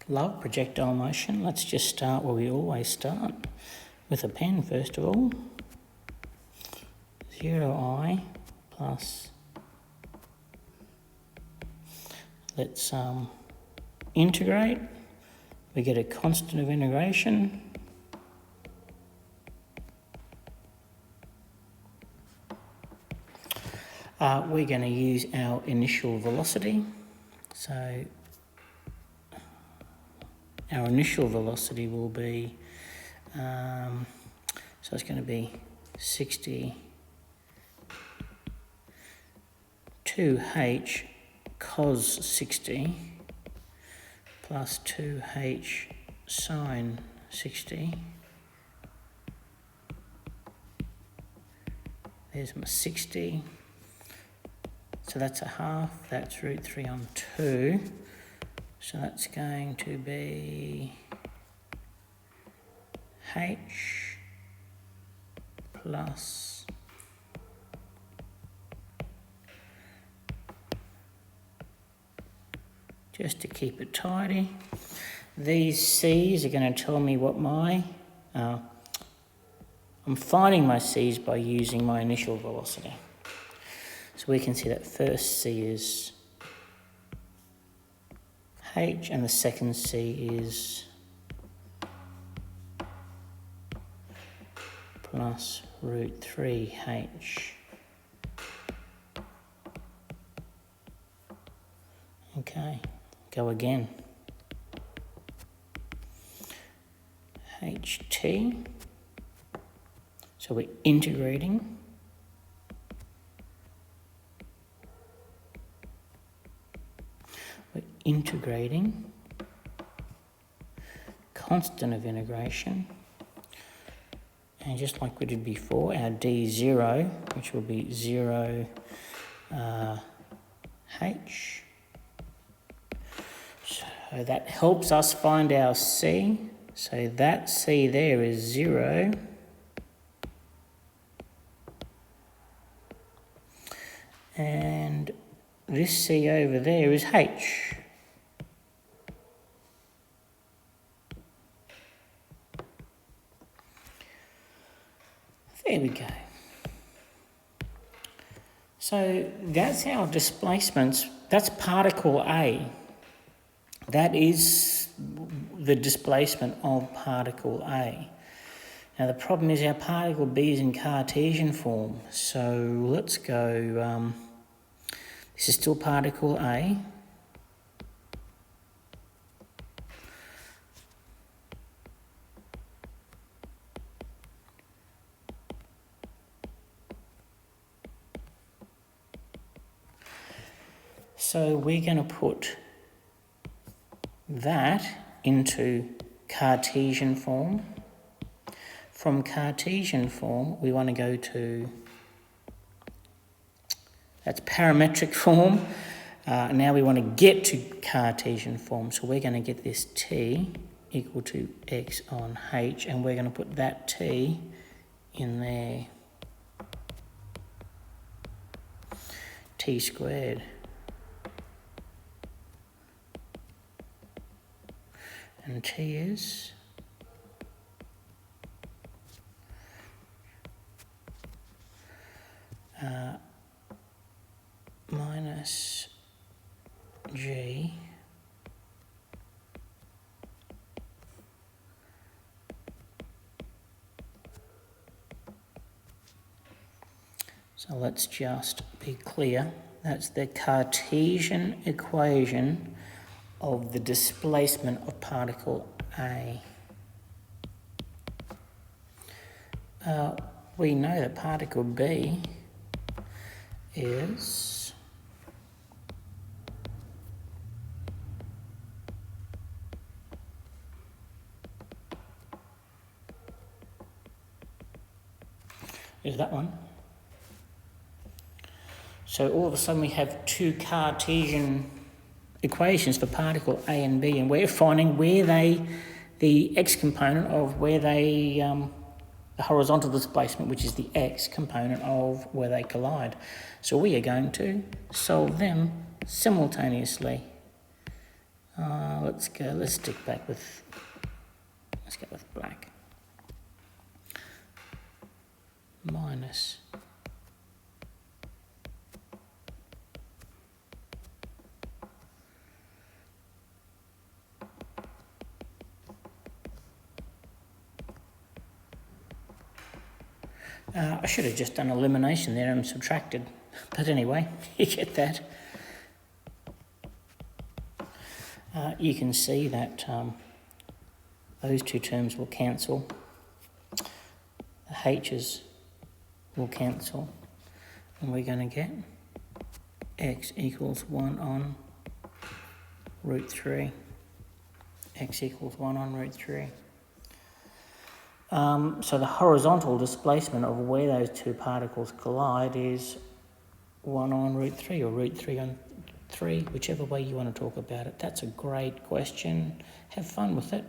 Love projectile motion. Let's just start where we always start, with a pen first of all. 0I plus, let's integrate. We get a constant of integration. We're going to use our initial velocity. So our initial velocity will be, so it's going to be 60 2h cos 60 plus 2h sine 60. There's my 60. So that's a half, that's root 3 on 2. So that's going to be h plus just to keep it tidy. These C's are going to tell me what my, I'm finding my C's by using my initial velocity. So we can see that first C is h and the second C is plus root 3h. Okay, go again. ht, so we're integrating. Integrating, constant of integration, and just like we did before, our d0, which will be 0 h. So that helps us find our c. So that c there is 0. And this c over there is h. There we go. So that's our displacements. That's particle A. That is the displacement of particle A. Now the problem is our particle B is in Cartesian form. So let's go, this is still particle A. So we're going to put that into Cartesian form. From Cartesian form, we want to go to, that's parametric form. Now we want to get to Cartesian form. So we're going to get this t equal to x on h, and we're going to put that t in there. T squared. And t is minus g so let's just be clear, that's the Cartesian equation of the displacement of particle A. We know that particle B is that one. So all of a sudden we have two Cartesian equations for particle A and B, and we're finding where they, the x component of where they, the horizontal displacement, which is the x component of where they collide. So we are going to solve them simultaneously. Let's let's stick back with, let's go with black. Minus I should have just done elimination there and subtracted, but anyway, you get that. You can see that those two terms will cancel. The h's will cancel, and we're going to get x equals 1 on root 3. X equals 1 on root 3. So the horizontal displacement of where those two particles collide is 1 on root 3, or root 3 on 3, whichever way you want to talk about it. That's a great question. Have fun with it.